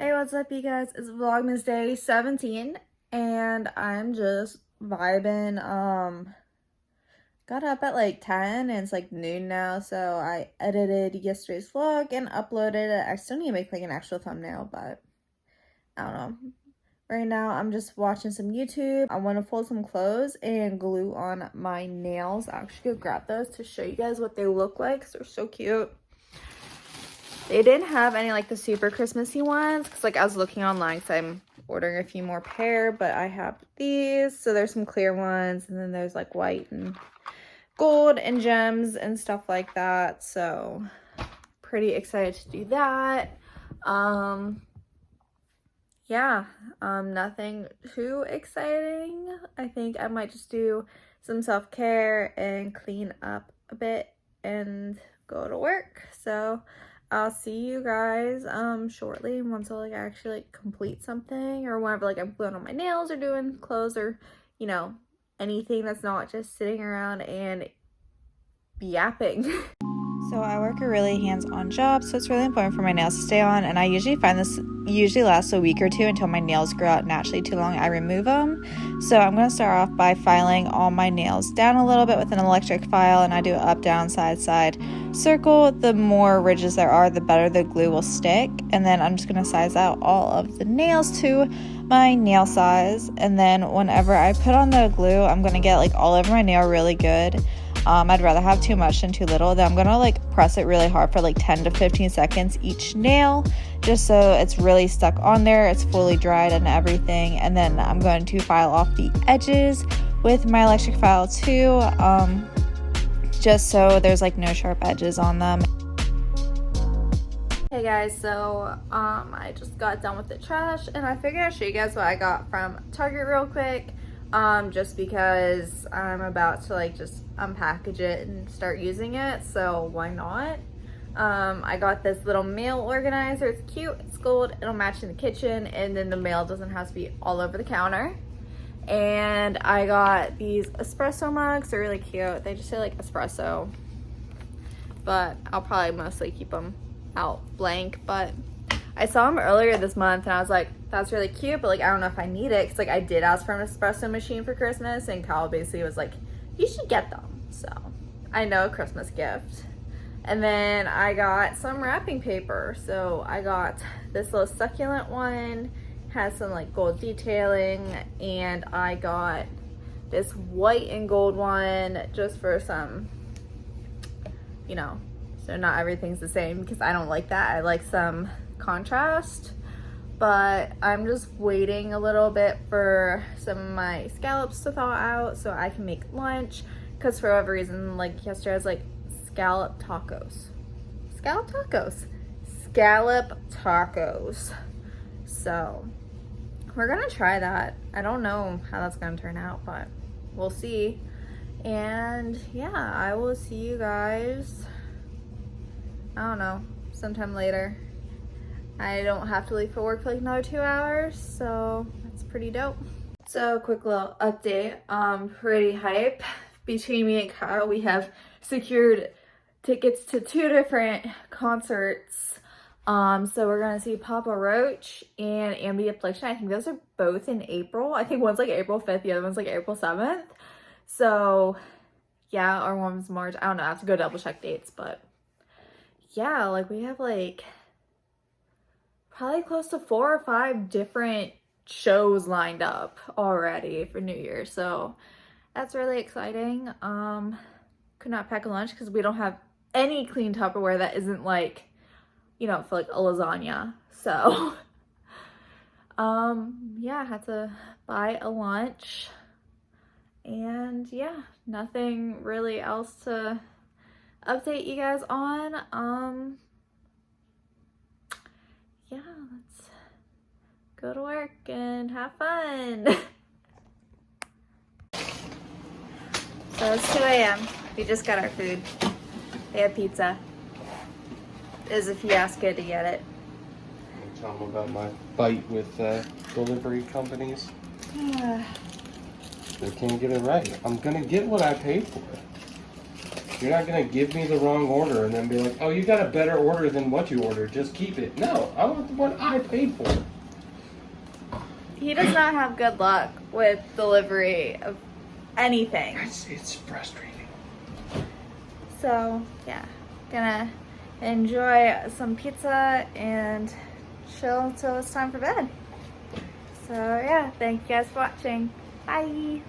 Hey, what's up, you guys? It's Vlogmas day 17, and I'm just vibing. Got up at like 10, and it's like noon now, so I edited yesterday's vlog and uploaded it. I still need to make like an actual thumbnail, but I don't know. Right now, I'm just watching some YouTube. I want to fold some clothes and glue on my nails. I'll actually go grab those to show you guys what they look like, because they're so cute. They didn't have any like the super Christmassy ones because like I was looking online because I'm ordering a few more pair, but I have these. So there's some clear ones, and then there's like white and gold and gems and stuff like that. So pretty excited to do that. Yeah, nothing too exciting. I think I might just do some self-care and clean up a bit and go to work. So I'll see you guys shortly once I like actually like complete something, or whenever like I'm gluing on my nails or doing clothes, or you know, anything that's not just sitting around and yapping. So I work a really hands-on job, so it's really important for my nails to stay on, and I usually find this usually lasts a week or two until my nails grow out naturally too long. I remove them. So I'm going to start off by filing all my nails down a little bit with an electric file, and I do up, down, side, side, circle. The more ridges there are, the better the glue will stick, and then I'm just going to size out all of the nails to my nail size, and then whenever I put on the glue, I'm going to get like all over my nail really good. I'd rather have too much than too little. Then I'm gonna like press it really hard for like 10 to 15 seconds each nail, just so it's really stuck on there, it's fully dried and everything. And then I'm going to file off the edges with my electric file too, just so there's like no sharp edges on them. Hey guys, so I just got done with the trash, and I figured I'd show you guys what I got from Target real quick. Just because I'm about to like just unpackage it and start using it, so why not? I got this little mail organizer. It's cute, it's gold, it'll match in the kitchen, and then the mail doesn't have to be all over the counter. And I got these espresso mugs. They're really cute. They just say like espresso, but I'll probably mostly keep them out blank. But I saw them earlier this month, and I was like, that's really cute, but like I don't know if I need it, because like I did ask for an espresso machine for Christmas, and Kyle basically was like, you should get them. So I know, a Christmas gift. And then I got some wrapping paper. So I got this little succulent one, has some like gold detailing, and I got this white and gold one just for some, you know, so not everything's the same, because I don't like that. I like some contrast. But I'm just waiting a little bit for some of my scallops to thaw out so I can make lunch, because for whatever reason, like yesterday I was like, scallop tacos. So we're gonna try that. I don't know how that's gonna turn out, but we'll see. And yeah, I will see you guys, I don't know, sometime later. I don't have to leave for work for like another 2 hours, so that's pretty dope. So quick little update, pretty hype. Between me and Kyle, we have secured tickets to 2 different concerts. So we're gonna see Papa Roach and Ambient Affliction. I think those are both in April. I think one's like April 5th, the other one's like April 7th. So yeah, or one's March. I don't know, I have to go double check dates, but yeah, like we have like probably close to 4 or 5 different shows lined up already for New Year, so that's really exciting. Could not pack a lunch because we don't have any clean Tupperware that isn't like, you know, for like a lasagna. So yeah, I had to buy a lunch, and yeah, nothing really else to update you guys on. Yeah, let's go to work and have fun. So it's 2 a.m. We just got our food. They have pizza. It was a fiasco to get it. Tell them about my fight with delivery companies. They can't get it right. I'm gonna get what I paid for. You're not gonna give me the wrong order and then be like, oh, you got a better order than what you ordered. Just keep it. No, I want the one I paid for. He does not have good luck with delivery of anything. It's frustrating. So, yeah. Gonna enjoy some pizza and chill till it's time for bed. So, yeah. Thank you guys for watching. Bye.